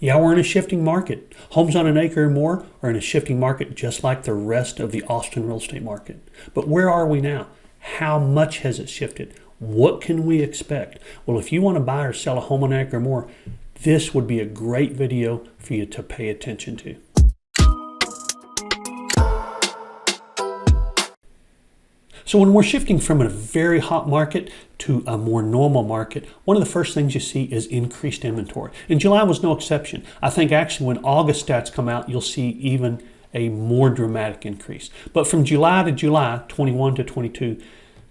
Yeah, we're in a shifting market. Homes on an acre or more are in a shifting market just like the rest of the Austin real estate market. But where are we now? How much has it shifted? What can we expect? Well, if you want to buy or sell a home on an acre or more, this would be a great video for you to pay attention to. So when we're shifting from a very hot market to a more normal market, one of the first things you see is increased inventory. And July was no exception. I think actually when August stats come out, you'll see even a more dramatic increase. But from July to July, 21 to 22,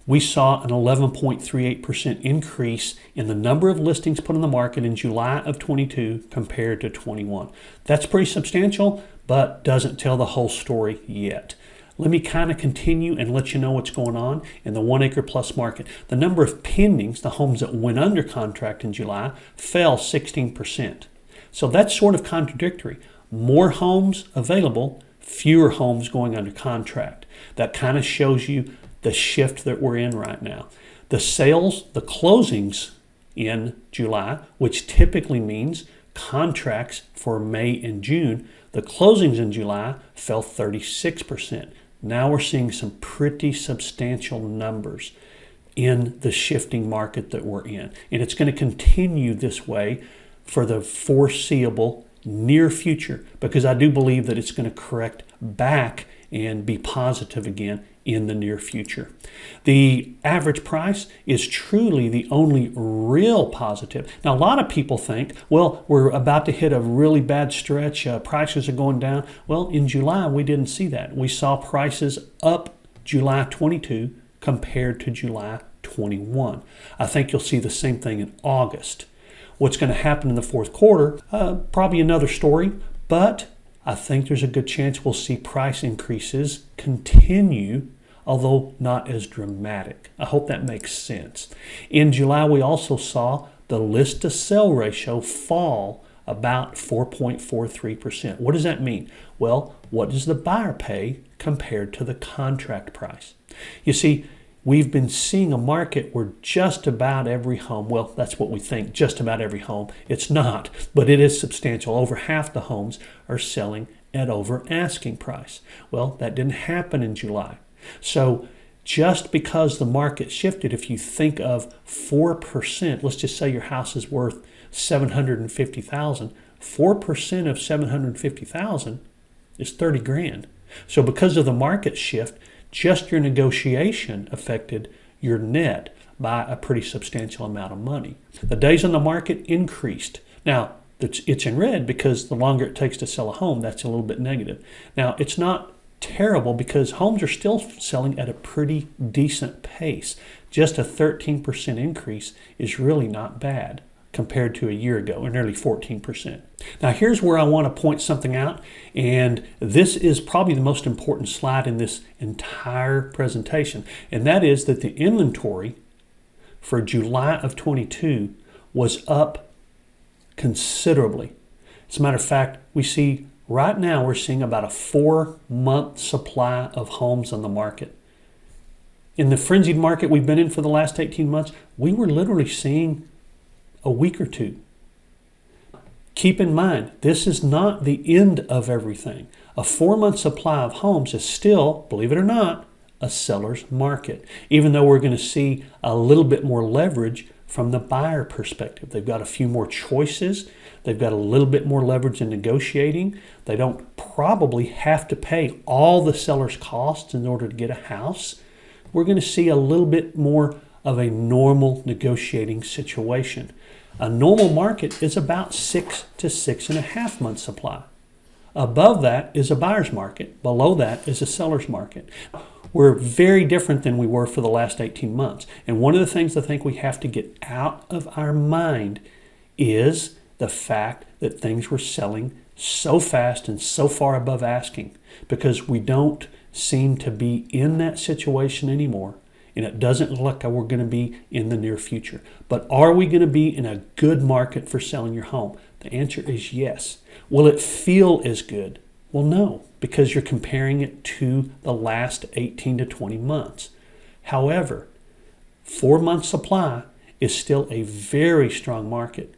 we saw an 11.38% increase in the number of listings put on the market in July of 22 compared to 21. That's pretty substantial, but doesn't tell the whole story yet. Let me kind of continue and let you know what's going on in the 1 acre plus market. The number of pendings, the homes that went under contract in July, fell 16%. So that's sort of contradictory. More homes available, fewer homes going under contract. That kind of shows you the shift that we're in right now. The sales, the closings in July, which typically means contracts for May and June, the closings in July fell 36%. Now we're seeing some pretty substantial numbers in the shifting market that we're in. And it's going to continue this way for the foreseeable near future, because I do believe that it's going to correct back and be positive again in the near future. The average price is truly the only real positive. Now, a lot of people think, well, we're about to hit a really bad stretch. Prices are going down. Well, in July, we didn't see that. We saw prices up July 22 compared to July 21. I think you'll see the same thing in August. What's going to happen in the fourth quarter? Probably another story, but I think there's a good chance we'll see price increases continue, although not as dramatic. I hope that makes sense. In July, we also saw the list to sell ratio fall about 4.43%. What does that mean? Well, what does the buyer pay compared to the contract price? You see, we've been seeing a market where just about every home, well, that's what we think, just about every home. It's not, but it is substantial. Over half the homes are selling at over asking price. Well, that didn't happen in July. So just because the market shifted, if you think of 4%, let's just say your house is worth $750,000, 4% of $750,000 is 30 grand. So because of the market shift, just your negotiation affected your net by a pretty substantial amount of money. The days on the market increased. Now, it's in red because the longer it takes to sell a home, that's a little bit negative. Now, it's not terrible because homes are still selling at a pretty decent pace. Just a 13% increase is really not bad compared to a year ago, or nearly 14%. Now here's where I want to point something out, and this is probably the most important slide in this entire presentation, and that is that the inventory for July of 22 was up considerably. As a matter of fact, we see right now we're seeing about a 4-month supply of homes on the market. In the frenzied market we've been in for the last 18 months, we were literally seeing a week or two. Keep in mind, this is not the end of everything. A 4-month supply of homes is still, believe it or not, a seller's market, even though we're going to see a little bit more leverage from the buyer perspective. They've got a few more choices. They've got a little bit more leverage in negotiating. They don't probably have to pay all the seller's costs in order to get a house. We're going to see a little bit more of a normal negotiating situation. A normal market is about 6 to 6.5 months supply. Above that is a buyer's market. Below that is a seller's market. We're very different than we were for the last 18 months. And one of the things I think we have to get out of our mind is the fact that things were selling so fast and so far above asking, because we don't seem to be in that situation anymore. And it doesn't look like we're going to be in the near future. But are we going to be in a good market for selling your home? The answer is yes. Will it feel as good? Well, no, because you're comparing it to the last 18 to 20 months. However, 4-month supply is still a very strong market.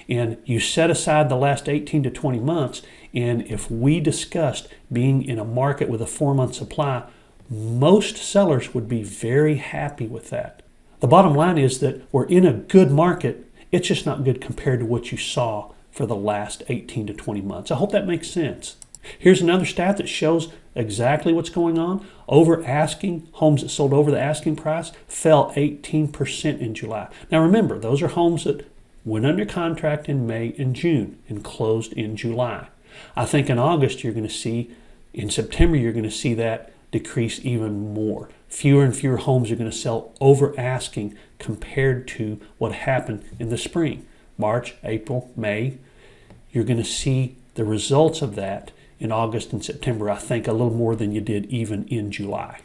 And you set aside the last 18 to 20 months, and if we discussed being in a market with a 4-month supply, most sellers would be very happy with that. The bottom line is that we're in a good market. It's just not good compared to what you saw for the last 18 to 20 months. I hope that makes sense. Here's another stat that shows exactly what's going on. Over asking, homes that sold over the asking price fell 18% in July. Now remember, those are homes that went under contract in May and June and closed in July. I think in August you're going to see, in September you're going to see that decrease even more. Fewer and fewer homes are going to sell over asking compared to what happened in the spring. March, April, May. You're going to see the results of that in August and September, I think a little more than you did even in July.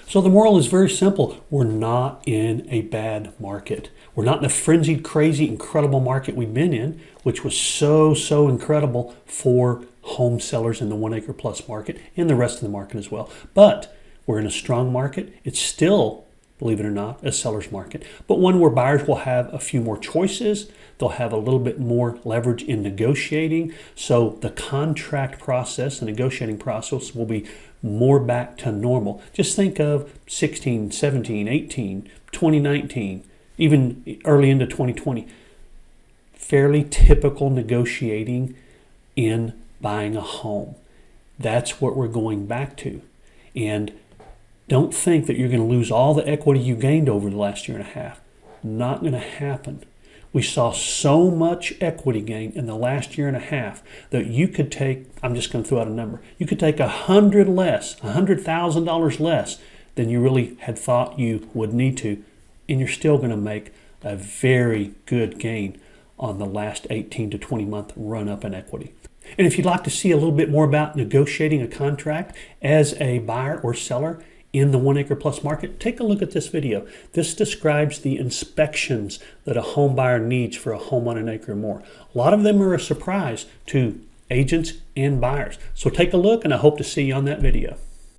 So the moral is very simple. We're not in a bad market. We're not in a frenzied, crazy, incredible market we've been in, which was so incredible for home sellers in the 1 acre plus market and the rest of the market as well. But we're in a strong market. It's still, believe it or not, a seller's market, but one where buyers will have a few more choices. They'll have a little bit more leverage in negotiating. So the contract process, the negotiating process will be more back to normal. Just think of 16, 17, 18, 2019, even early into 2020. Fairly typical negotiating in buying a home. That's what we're going back to. And don't think that you're going to lose all the equity you gained over the last year and a half. Not going to happen. We saw so much equity gain in the last year and a half that you could take, I'm just going to throw out a number, you could take $100,000 less than you really had thought you would need to, and you're still going to make a very good gain on the last 18 to 20 month run up in equity. And if you'd like to see a little bit more about negotiating a contract as a buyer or seller in the 1 acre plus market, take a look at this video. This describes the inspections that a home buyer needs for a home on an acre or more. A lot of them are a surprise to agents and buyers. So take a look, and I hope to see you on that video.